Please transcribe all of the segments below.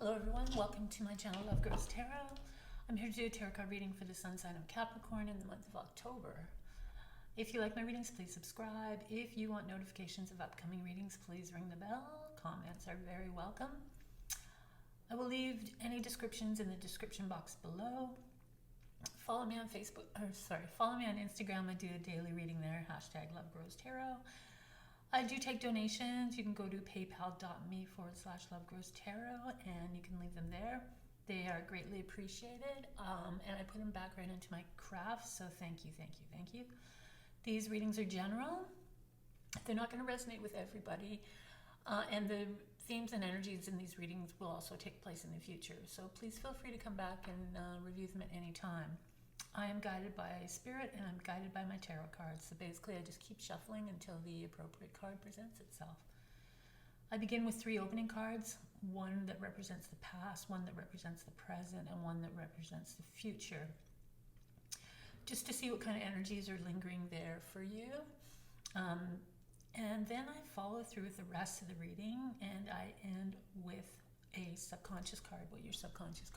Hello everyone, welcome to my channel Love Grows Tarot. I'm here to do a tarot card reading for the sun sign of Capricorn in the month of October. If you like my readings, please subscribe. If you want notifications of upcoming readings, please ring the bell. Comments are very welcome. I will leave any descriptions in the description box below. Follow me on follow me on Instagram. I do a daily reading there, #LoveGrowsTarot. I do take donations. You can go to paypal.me/LoveGrowsTarot and you can leave them there. They are greatly appreciated, and I put them back right into my craft, so thank you, thank you, thank you. These readings are general. They're not going to resonate with everybody, and the themes and energies in these readings will also take place in the future, so please feel free to come back and review them at any time. I am guided by spirit and I'm guided by my tarot cards. So basically I just keep shuffling until the appropriate card presents itself. I begin with 3 opening cards, one that represents the past, one that represents the present, and one that represents the future. Just to see what kind of energies are lingering there for you. And then I follow through with the rest of the reading and I end with a subconscious card, what your subconscious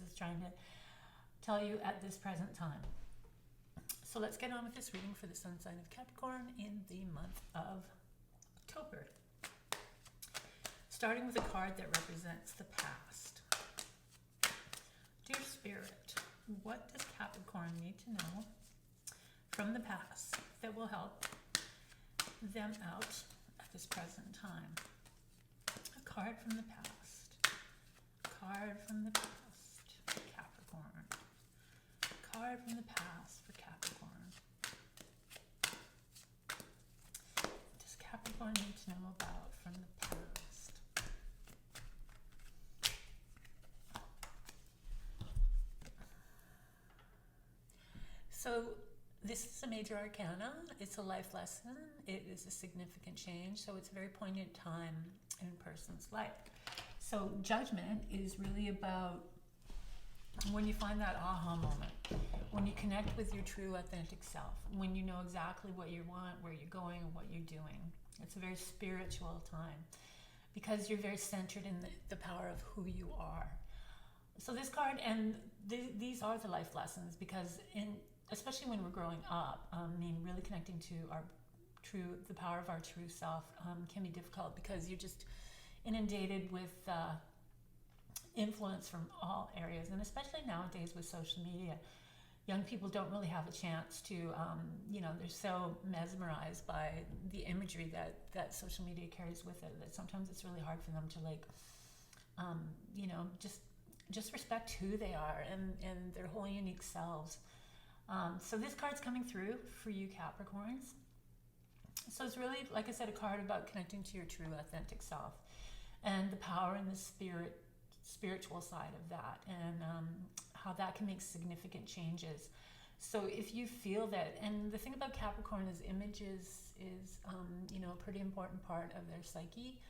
is trying to tell you at this present time. So let's get on with this reading for the sun sign of Capricorn in the month of October. Starting with a card that represents the past. Dear Spirit, what does Capricorn need to know from the past that will help them out at this present time? A card from the past. A card from the past. Capricorn. Card from the past for Capricorn. What does Capricorn need to know about from the past? So this is a major arcana. It's a life lesson. It is a significant change. So it's a very poignant time in a person's life. So Judgment is really about when you find that aha moment, when you connect with your true authentic self, when you know exactly what you want, where you're going, and what you're doing. It's a very spiritual time because you're very centered in the power of who you are. So this card, and these are the life lessons, because especially when we're growing up, really connecting to the power of our true self can be difficult because you're just inundated with influence from all areas, and especially nowadays with social media, young people don't really have a chance to, they're so mesmerized by the imagery that social media carries with it that sometimes it's really hard for them to just respect who they are and their whole unique selves. So this card's coming through for you Capricorns. So it's really, like I said, a card about connecting to your true authentic self and the power and the spiritual side of that, and how that can make significant changes. So if you feel that, and the thing about Capricorn is images is a pretty important part of their psyche.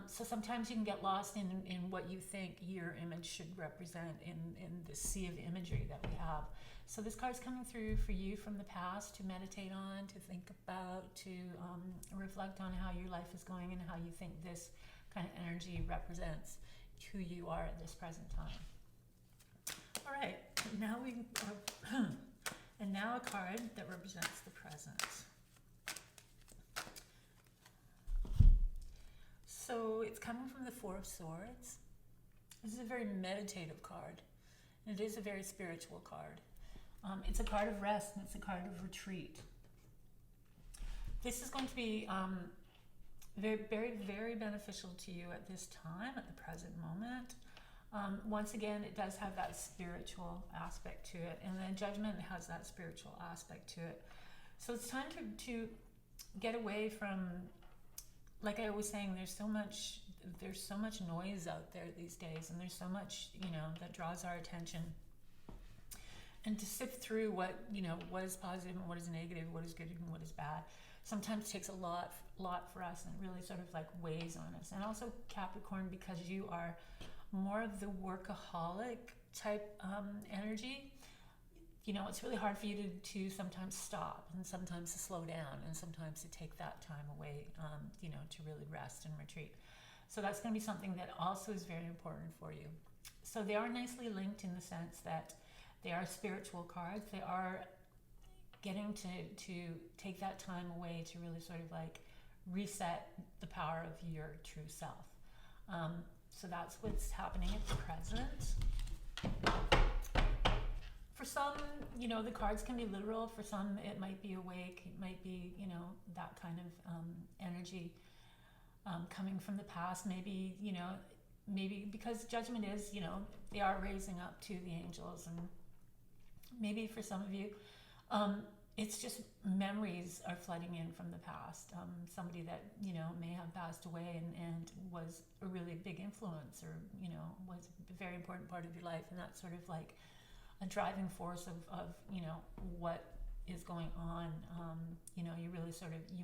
So sometimes you can get lost in what you think your image should represent in the sea of imagery that we have. So this card's coming through for you from the past to meditate on, to think about, to reflect on how your life is going and how you think this kind of energy represents who you are at this present time. All right, now a card that represents the present. So it's coming from the 4 of Swords. This is a very meditative card, and it is a very spiritual card. It's a card of rest, and it's a card of retreat. This is going to be very, very, very beneficial to you at this time, at the present moment. Once again, it does have that spiritual aspect to it, and then Judgment has that spiritual aspect to it. So it's time to get away from, like I was saying, there's so much noise out there these days, and there's so much that draws our attention. And to sift through what is positive and what is negative, what is good and what is bad, sometimes takes a lot for us, and really sort of like weighs on us. And also Capricorn, because you are more of the workaholic type energy, it's really hard for you to sometimes stop, and sometimes to slow down, and sometimes to take that time away, to really rest and retreat. So that's going to be something that also is very important for you. So they are nicely linked in the sense that they are spiritual cards. They are getting to take that time away to really sort of like reset the power of your true self. So that's what's happening at the present. For some, you know, the cards can be literal. For some, it might be awake. It might be, you know, that kind of energy coming from the past. Maybe, you know, maybe because Judgment is, you know, they are raising up to the angels. And maybe for some of you, it's just memories are flooding in from the past. Somebody that, you know, may have passed away and was a really big influence, or, you know, was a very important part of your life. And that's sort of like a driving force of you know, what is going on. You know, you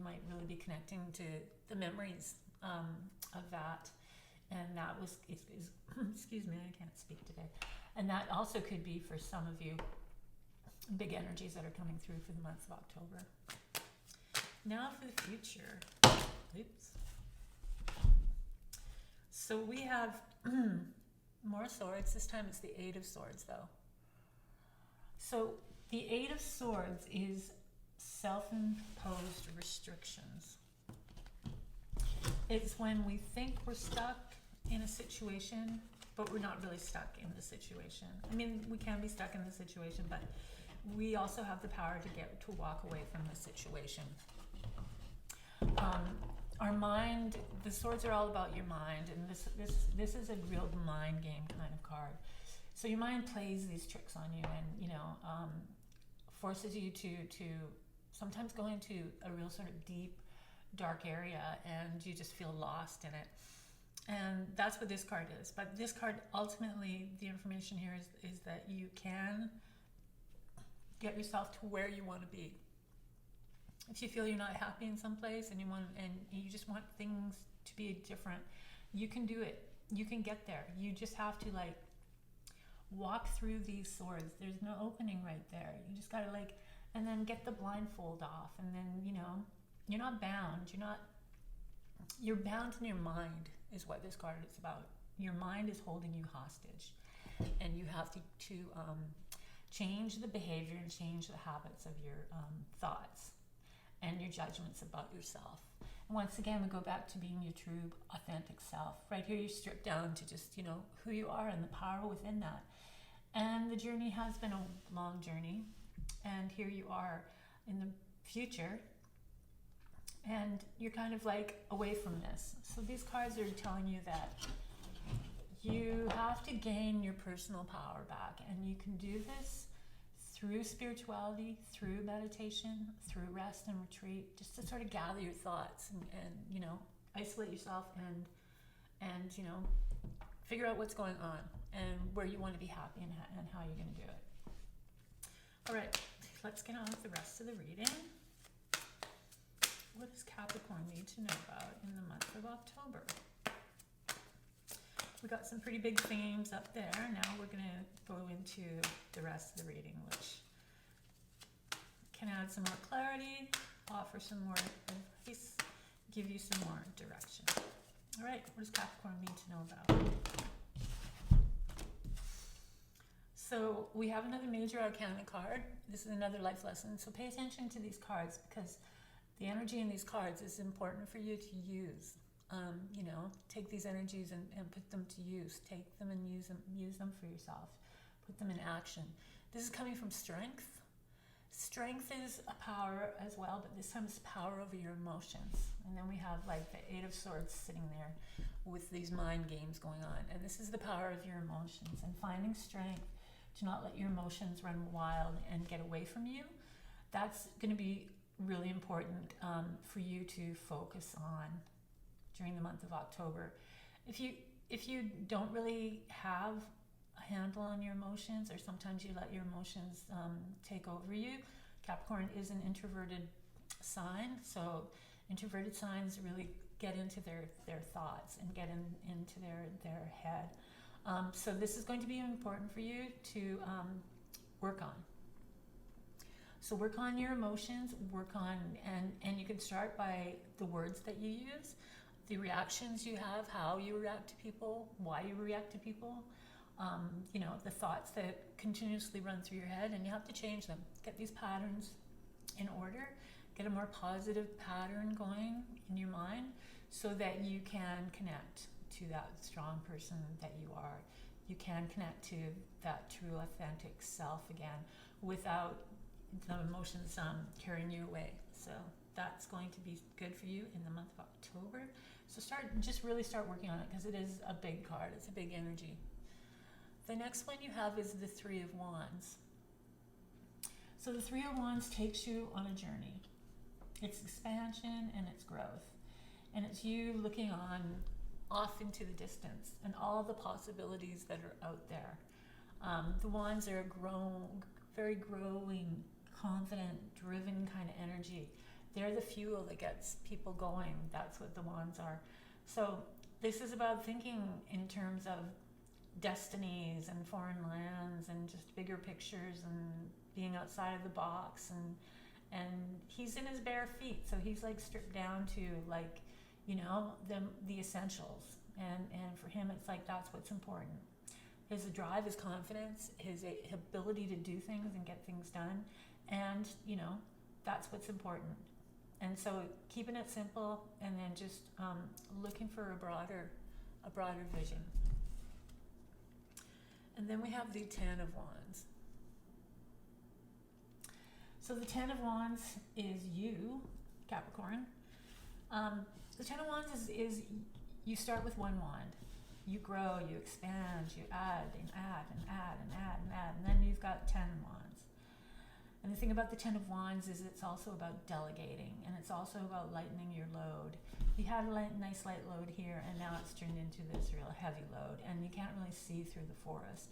might really be connecting to the memories of that. And that was, excuse me, I can't speak today. And that also could be for some of you, big energies that are coming through for the month of October. Now for the future. Oops. So we have more swords. This time it's the Eight of Swords, though. So the Eight of Swords is self-imposed restrictions. It's when we think we're stuck in a situation, but we're not really stuck in the situation. I mean, we can be stuck in the situation, but we also have the power to walk away from the situation. Our mind, the swords are all about your mind, and this is a real mind game kind of card. So your mind plays these tricks on you, and, you know, forces you to sometimes go into a real sort of deep, dark area, and you just feel lost in it. And that's what this card is. But this card, ultimately, the information here is that you can get yourself to where you want to be. If you feel you're not happy in some place and you just want things to be different, you can do it. You can get there. You just have to, like, walk through these swords. There's no opening right there. You just gotta, like, and then get the blindfold off, and then, you know, you're not bound. You're bound in your mind is what this card is about. Your mind is holding you hostage, and you have to change the behavior and change the habits of your thoughts and your judgments about yourself. And once again, we go back to being your true, authentic self. Right here, you're stripped down to just, you know, who you are and the power within that. And the journey has been a long journey. And here you are in the future. And you're kind of like away from this. So these cards are telling you that you have to gain your personal power back. And you can do this through spirituality, through meditation, through rest and retreat, just to sort of gather your thoughts and you know, isolate yourself and you know, figure out what's going on and where you want to be happy and how you're going to do it. All right, let's get on with the rest of the reading. What does Capricorn need to know about in the month of October? We got some pretty big themes up there. Now we're going to go into the rest of the reading, which can add some more clarity, offer some more advice, give you some more direction. All right, what does Capricorn need to know about? So we have another major arcana card. This is another life lesson. So pay attention to these cards, because the energy in these cards is important for you to use. You know, take these energies and put them to use. Take them and use them for yourself. Put them in action. This is coming from strength. Strength is a power as well, but this time it's power over your emotions. And then we have like the Eight of Swords sitting there with these mind games going on. And this is the power of your emotions and finding strength to not let your emotions run wild and get away from you. That's going to be really important for you to focus on during the month of October. If you don't really have a handle on your emotions, or sometimes you let your emotions take over you, Capricorn is an introverted sign, so introverted signs really get into their thoughts and get into their head. So this is going to be important for you to work on. So work on your emotions, and you can start by the words that you use. the reactions you have, how you react to people, why you react to people, the thoughts that continuously run through your head, and you have to change them. Get these patterns in order, get a more positive pattern going in your mind so that you can connect to that strong person that you are. You can connect to that true, authentic self again without the emotions carrying you away. So that's going to be good for you in the month of October. So really start working on it, because it is a big card. It's a big energy. The next one you have is the Three of Wands. So the Three of Wands takes you on a journey. It's expansion and it's growth. And it's you looking off into the distance and all the possibilities that are out there. The Wands are very growing, confident, driven kind of energy. They're the fuel that gets people going. That's what the Wands are. So this is about thinking in terms of destinies and foreign lands and just bigger pictures and being outside of the box, and he's in his bare feet, so he's like stripped down to the essentials, and for him it's like that's what's important. His drive, his confidence, his ability to do things and get things done, and that's what's important. And so keeping it simple, and then just looking for a broader vision. And then we have the Ten of Wands. So the Ten of Wands is you, Capricorn. The Ten of Wands is you start with one wand. You grow, you expand, you add and add and add and add and add, and then you've got 10 wands. And the thing about the Ten of Wands is it's also about delegating, and it's also about lightening your load. You had a nice light load here, and now it's turned into this real heavy load, and you can't really see through the forest.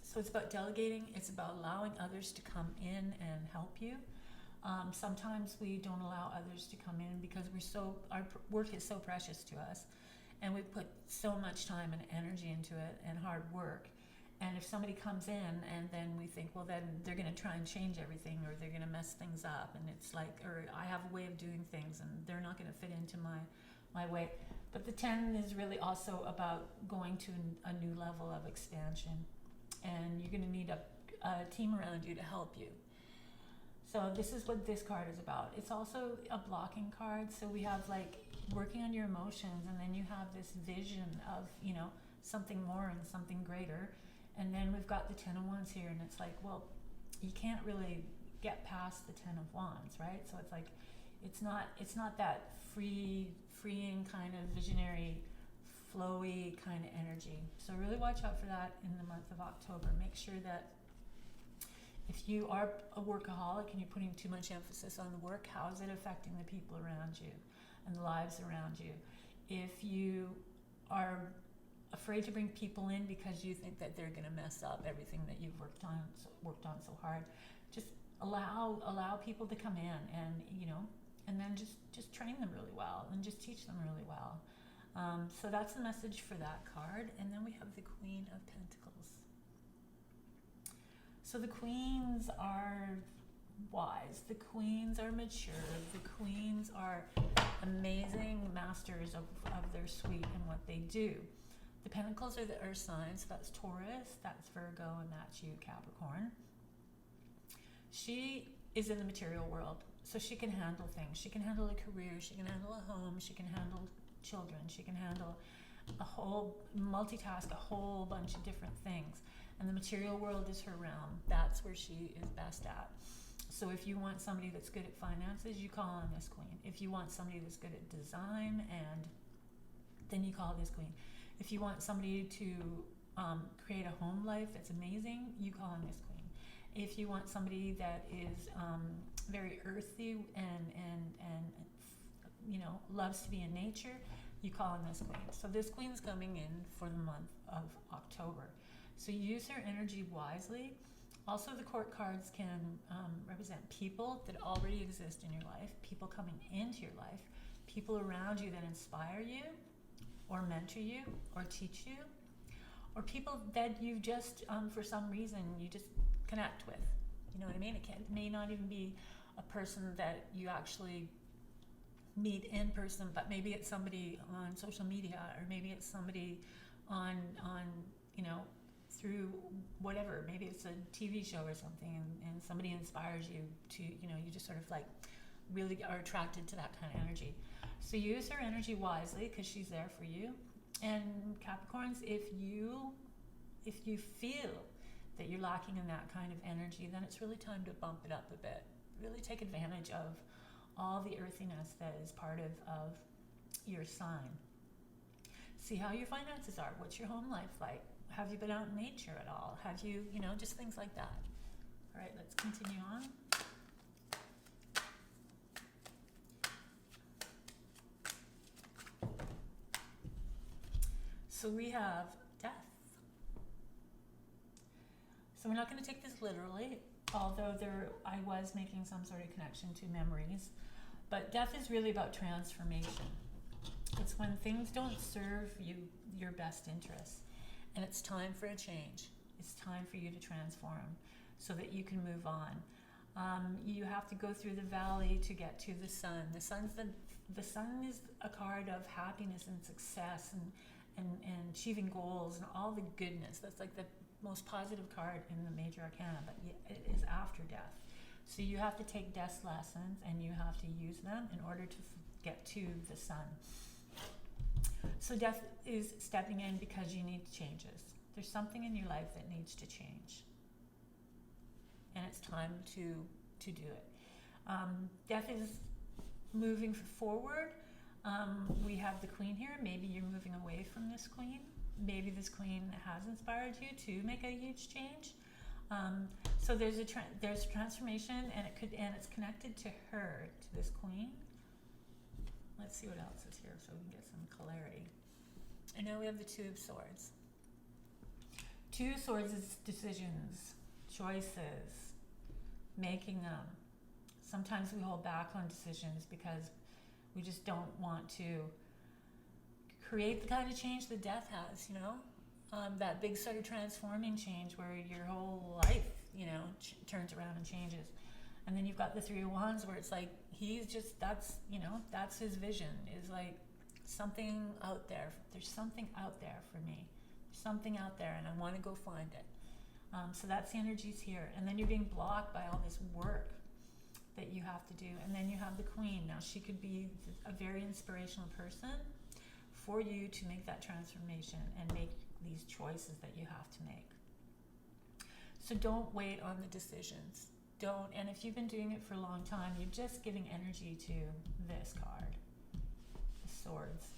So it's about delegating. It's about allowing others to come in and help you. Sometimes we don't allow others to come in because our work is so precious to us, and we put so much time and energy into it and hard work. And if somebody comes in and then we think, well, then they're going to try and change everything, or they're going to mess things up, and it's like, or I have a way of doing things and they're not going to fit into my way. But the 10 is really also about going to a new level of expansion, and you're going to need a team around you to help you. So this is what this card is about. It's also a blocking card. So we have like working on your emotions, and then you have this vision of, something more and something greater. And then we've got the Ten of Wands here, and it's like, well, you can't really get past the Ten of Wands, right? So it's like, it's not that freeing kind of visionary, flowy kind of energy. So really watch out for that in the month of October. Make sure that if you are a workaholic and you're putting too much emphasis on the work, how is it affecting the people around you and the lives around you? If you are afraid to bring people in because you think that they're going to mess up everything that you've worked on so hard, just allow people to come in, and and then just train them really well and just teach them really well. So that's the message for that card. And then we have the Queen of Pentacles. So the queens are wise, the queens are mature, the queens are amazing masters of their suite and what they do. The Pentacles are the earth signs, so that's Taurus, that's Virgo, and that's you, Capricorn. She is in the material world, so she can handle things. She can handle a career, she can handle a home, she can handle children, she can handle multitask a whole bunch of different things. And the material world is her realm. That's where she is best at. So if you want somebody that's good at finances, you call on this queen. If you want somebody that's good at design, and then you call this queen. If you want somebody to create a home life that's amazing, you call on this queen. If you want somebody that is very earthy and loves to be in nature, you call on this queen. So this queen's coming in for the month of October. So use her energy wisely. Also, the court cards can represent people that already exist in your life, people coming into your life, people around you that inspire you or mentor you or teach you, or people that you just, for some reason, you just connect with. You know what I mean? It may not even be a person that you actually meet in person, but maybe it's somebody on social media, or maybe it's somebody on you know, through whatever, maybe it's a TV show or something, and somebody inspires you to, you know, you just sort of like really are attracted to that kind of energy. So use her energy wisely, because she's there for you. And Capricorns, if you feel that you're lacking in that kind of energy, then it's really time to bump it up a bit. Really take advantage of all the earthiness that is part of your sign. See how your finances are. What's your home life like? Have you been out in nature at all? Have you, you know, just things like that. All right, let's continue on. So we have death. So we're not going to take this literally, although I was making some sort of connection to memories. But death is really about transformation. It's when things don't serve you your best interests, and it's time for a change. It's time for you to transform so that you can move on. You have to go through the valley to get to the sun. The sun is a card of happiness and success and achieving goals and all the goodness. That's like the most positive card in the major arcana, but it is after death. So you have to take death's lessons and you have to use them in order to get to the sun. So death is stepping in because you need changes. There's something in your life that needs to change, and it's time to do it. Death is moving forward. We have the queen here. Maybe you're moving away from this queen. Maybe this queen has inspired you to make a huge change. So there's transformation, and it's connected to her, to this queen. Let's see what else is here so we can get some clarity. I know we have the Two of Swords. Two of Swords is decisions, choices, making them. Sometimes we hold back on decisions because we just don't want to create the kind of change that death has, you know? That big sort of transforming change where your whole life, you know, turns around and changes. And then you've got the Three of Wands where it's like, that's his vision, is like something out there. There's something out there for me. There's something out there and I want to go find it. So that's the energies here. And then you're being blocked by all this work that you have to do. And then you have the Queen. Now she could be a very inspirational person for you to make that transformation and make these choices that you have to make. So don't wait on the decisions. Don't, and if you've been doing it for a long time, you're just giving energy to this card, the Swords.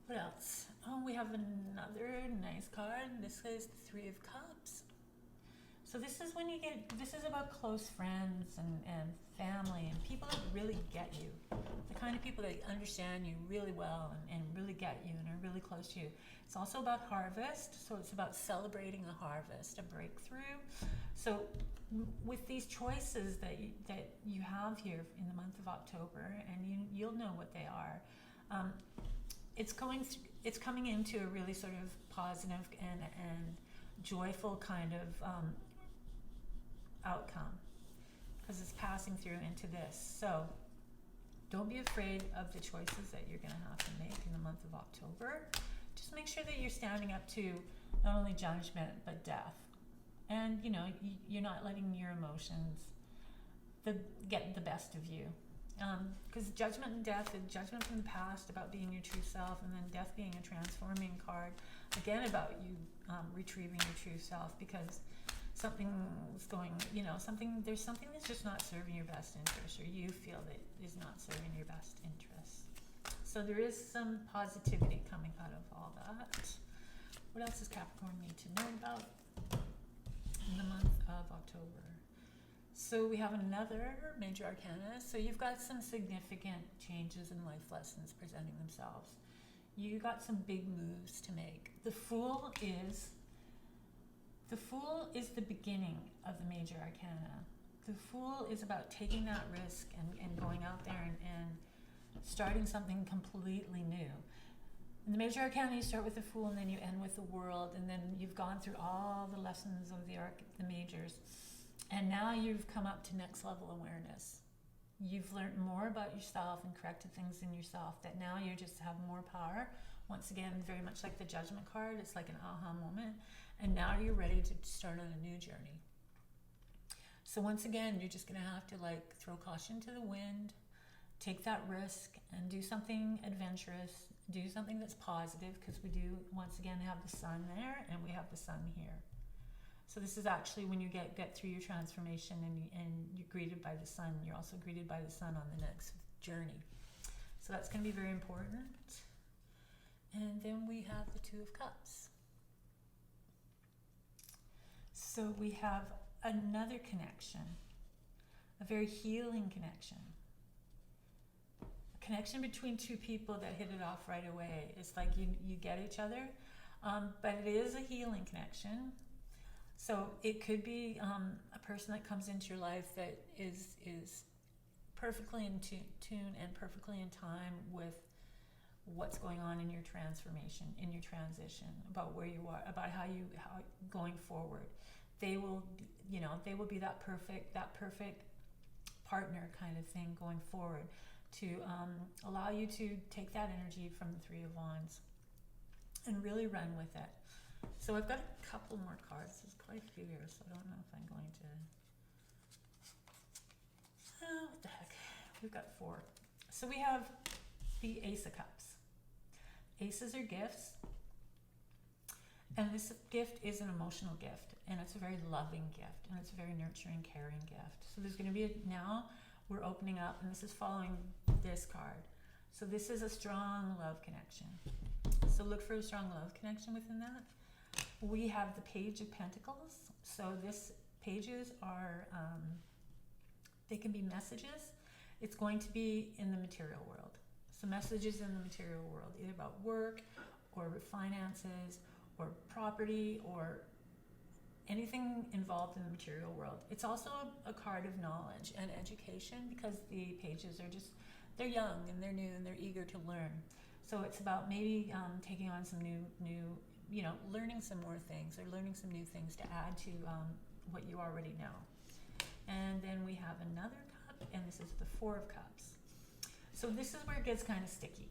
What else? Oh, we have another nice card. This is the Three of Cups. So this is when this is about close friends and family and people that really get you. The kind of people that understand you really well and really get you and are really close to you. It's also about harvest, so it's about celebrating a harvest, a breakthrough. So with these choices that you have here in the month of October, and you'll know what they are, it's coming into a really sort of positive and joyful kind of outcome, because it's passing through into this. So don't be afraid of the choices that you're going to have to make in the month of October. Just make sure that you're standing up to not only judgment but death, and you're not letting your emotions get the best of you, because judgment and death, and judgment from the past about being your true self, and then death being a transforming card, again about you retrieving your true self, because something's going, there's something that's just not serving your best interest, or you feel that is not serving your best interest. So there is some positivity coming out of all that. What else does Capricorn need to know about in the month of October? So we have another major arcana. So you've got some significant changes in life lessons presenting themselves. You got some big moves to make. The Fool is the beginning of the major arcana. The Fool is about taking that risk and going out there and starting something completely new. In the major arcana, you start with the Fool and then you end with the World, and then you've gone through all the lessons of the majors, and now you've come up to next level awareness. You've learned more about yourself and corrected things in yourself that now you just have more power. Once again, very much like the Judgment card, it's like an aha moment. And now you're ready to start on a new journey. So once again, you're just going to have to like throw caution to the wind, take that risk and do something adventurous, do something that's positive, because we do once again have the sun there and we have the sun here. So this is actually when you get through your transformation and you're greeted by the sun, you're also greeted by the sun on the next journey. So that's going to be very important. And then we have the Two of Cups. So we have another connection, a very healing connection. A connection between two people that hit it off right away. It's like you get each other, but it is a healing connection. So it could be a person that comes into your life that is perfectly in tune and perfectly in time with what's going on in your transformation, in your transition, about where you are, about how going forward. They will, they will be that perfect partner kind of thing going forward to allow you to take that energy from the Three of Wands and really run with it. So I've got a couple more cards. There's quite a few here, so I don't know if I'm going to... Oh, what the heck. We've got 4. So we have the Ace of Cups. Aces are gifts. And this gift is an emotional gift. And it's a very loving gift. And it's a very nurturing, caring gift. So there's going to be now we're opening up, and this is following this card. So this is a strong love connection. So look for a strong love connection within that. We have the Page of Pentacles. So this pages are, they can be messages. It's going to be in the material world. So messages in the material world, either about work or finances or property or anything involved in the material world. It's also a card of knowledge and education, because the pages are just, they're young and they're new and they're eager to learn. So it's about maybe taking on some new, learning some more things, or learning some new things to add to what you already know. And then we have another cup, and this is the Four of Cups. So this is where it gets kind of sticky.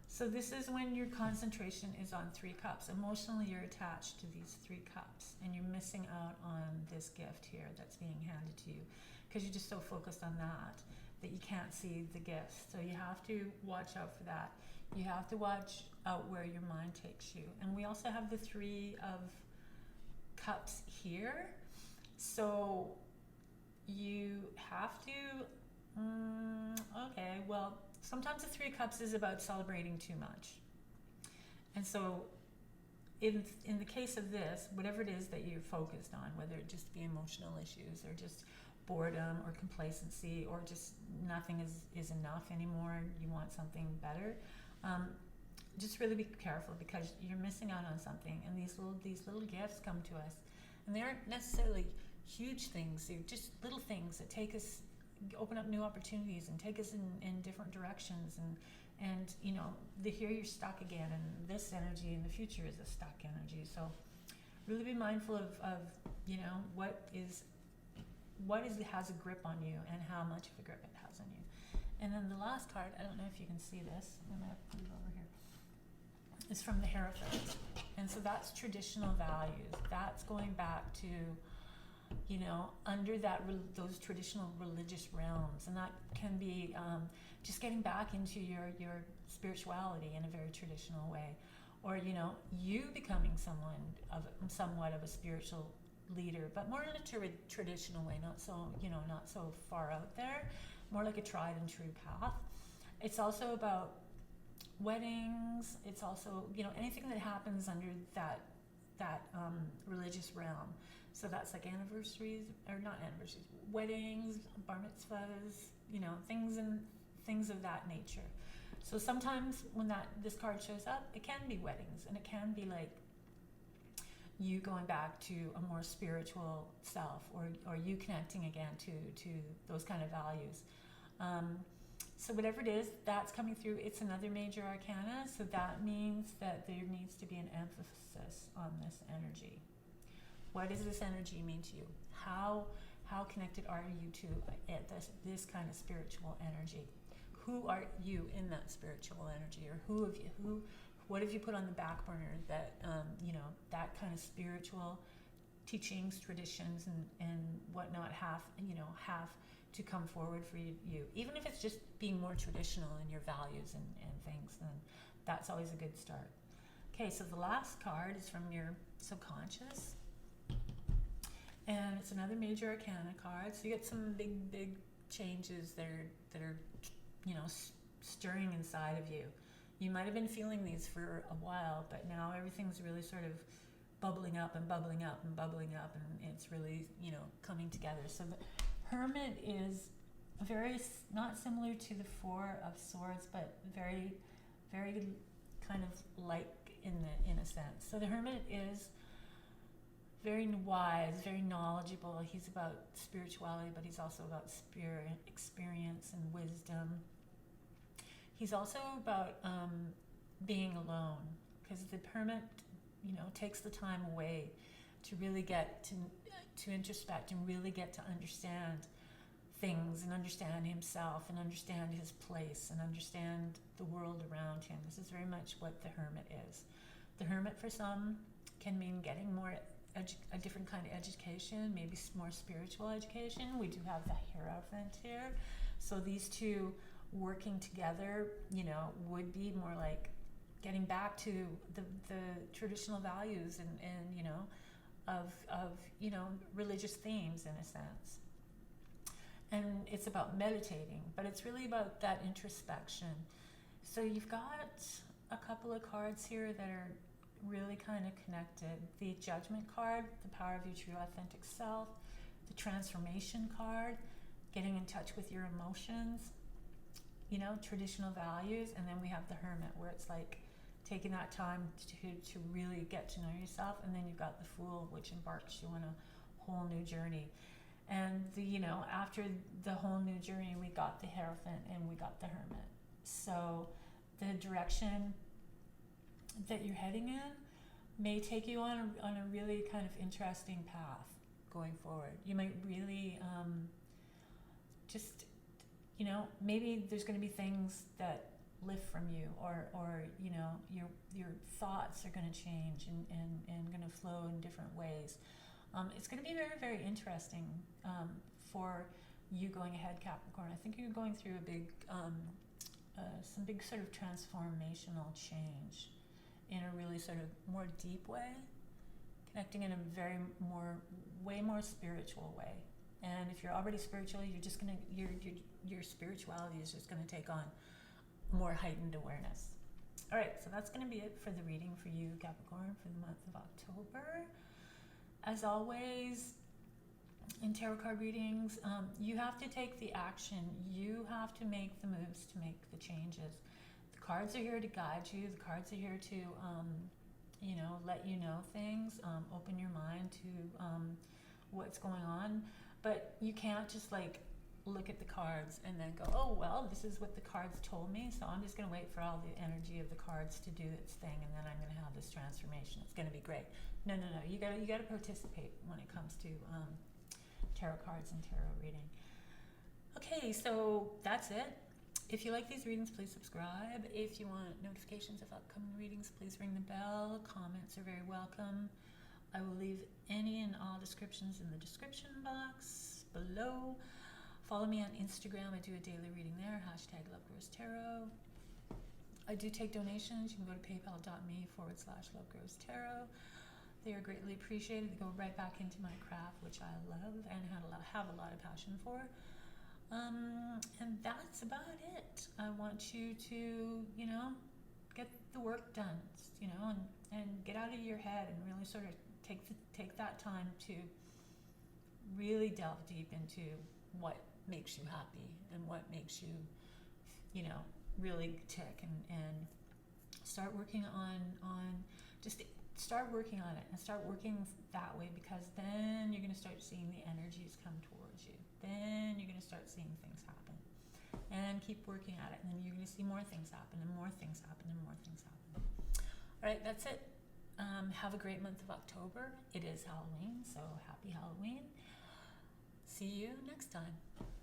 So this is when your concentration is on 3 cups. Emotionally, you're attached to these 3 cups, and you're missing out on this gift here that's being handed to you, because you're just so focused on that you can't see the gifts. So you have to watch out for that. You have to watch out where your mind takes you. And we also have the 3 of Cups here. So you have to, okay, well, sometimes the 3 Cups is about celebrating too much. And so in the case of this, whatever it is that you're focused on, whether it just be emotional issues or just boredom or complacency or just nothing is enough anymore, you want something better, just really be careful, because you're missing out on something. And these little gifts come to us, and they aren't necessarily huge things. They're just little things that take us, open up new opportunities and take us in different directions, and here you're stuck again, and this energy in the future is a stuck energy. So really be mindful of what has a grip on you and how much of a grip it has on you. And then the last card, I don't know if you can see this, I'm gonna put it over here, is from the Hierophant. And so that's traditional values. That's going back to under those traditional religious realms, and that can be just getting back into your spirituality in a very traditional way, or you becoming somewhat of a spiritual leader, but more in a traditional way, not so far out there, more like a tried and true path. It's also about weddings. It's also anything that happens under that religious realm. So that's like anniversaries, or not anniversaries, weddings, bar mitzvahs, things of that nature. So sometimes when this card shows up, it can be weddings, and it can be like you going back to a more spiritual self, or you connecting again to those kind of values. So whatever it is that's coming through, it's another major arcana, so that means that there needs to be an emphasis on this energy. What does this energy mean to you? How How connected are you to this kind of spiritual energy? Who are you in that spiritual energy, or what have you put on the back burner that that kind of spiritual teachings, traditions, and whatnot have to come forward for you, even if it's just being more traditional in your values and things, then that's always a good start. Okay, so the last card is from your subconscious, and it's another major arcana card. So you get some big changes that are stirring inside of you. You might have been feeling these for a while, but now everything's really sort of bubbling up and bubbling up and bubbling up, and it's really coming together. So the Hermit is very not similar to the Four of Swords, but very kind of like in a sense. So the Hermit is very wise, very knowledgeable. He's about spirituality, but he's also about spirit, experience, and wisdom. He's also about being alone, because the Hermit, takes the time away to really get to introspect and really get to understand things and understand himself and understand his place and understand the world around him. This is very much what the Hermit is. The Hermit for some can mean getting a different kind of education, maybe more spiritual education. We do have the Hierophant here. So these two working together, would be more like getting back to the traditional values and of religious themes in a sense. And it's about meditating, but it's really about that introspection. So you've got a couple of cards here that are really kind of connected. The Judgment card, the power of your true authentic self. The Transformation card, getting in touch with your emotions, traditional values. And then we have the Hermit, where it's like taking that time to really get to know yourself. And then you've got the Fool, which embarks you on a whole new journey. And after the whole new journey, we got the Hierophant and we got the Hermit. So the direction that you're heading in may take you on a really kind of interesting path going forward. You might really maybe there's going to be things that lift from you, or your thoughts are going to change and going to flow in different ways. It's going to be very, very interesting for you going ahead, Capricorn. I think you're going through some big sort of transformational change in a really sort of more deep way, connecting in a way more spiritual way. And if you're already spiritual, your spirituality is just going to take on more heightened awareness. All right, so that's going to be it for the reading for you, Capricorn, for the month of October. As always, in tarot card readings, you have to take the action. You have to make the moves to make the changes. The cards are here to guide you. The cards are here to, let you know things, open your mind to what's going on. But you can't just look at the cards and then go, oh, well, this is what the cards told me, so I'm just going to wait for all the energy of the cards to do its thing, and then I'm going to have this transformation. It's going to be great. No. You got to participate when it comes to tarot cards and tarot reading. Okay, so that's it. If you like these readings, please subscribe. If you want notifications of upcoming readings, please ring the bell. Comments are very welcome. I will leave any and all descriptions in the description box below. Follow me on Instagram. I do a daily reading there, #LoveGrowsTarot. I do take donations. You can go to paypal.me/LoveGrowsTarot. They are greatly appreciated. They go right back into my craft, which I love and have a lot of passion for. And that's about it. I want you to, get the work done, and get out of your head and really sort of take that time to really delve deep into what makes you happy and what makes you, really tick, and start working start working on it and start working that way, because then you're going to start seeing the energies come towards you. Then you're going to start seeing things happen, and keep working at it, and then you're going to see more things happen and more things happen and more things happen. All right, that's it. Have a great month of October. It is Halloween, so happy Halloween. see you next time.